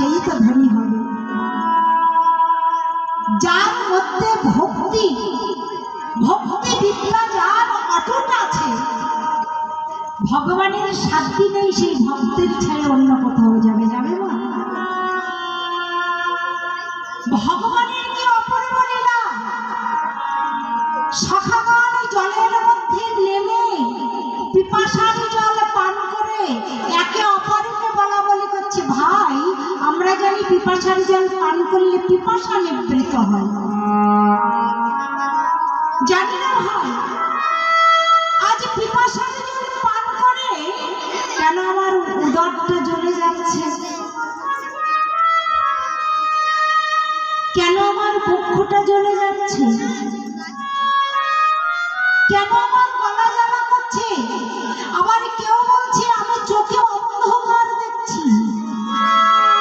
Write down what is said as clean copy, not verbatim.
সেই তো ধনী হবে। যার মধ্যে ভক্তি ভক্তি বিদ্যা যার অটুট আছে, ভগবানের সাধ্যি নেই সেই ভক্তের ছেড়ে অন্য কোথাও যাবে। যাবে না? ভগবানের কি অপূর্ব লীলা! সখাগণ জলের মধ্যে নেমে পিপাসার জল পান করে একে অপরকে বলা বলি করছে, ভাই আমরা জানি পিপাসার জল পান করলে পিপাসা নিবৃত হয়, জানি না ভাই? আজ পিপাসার জল পান করে কেন আমার উদরটা জ্বলে যাচ্ছে, কেন আমার বক্ষটা জ্বলে যাচ্ছে, কেন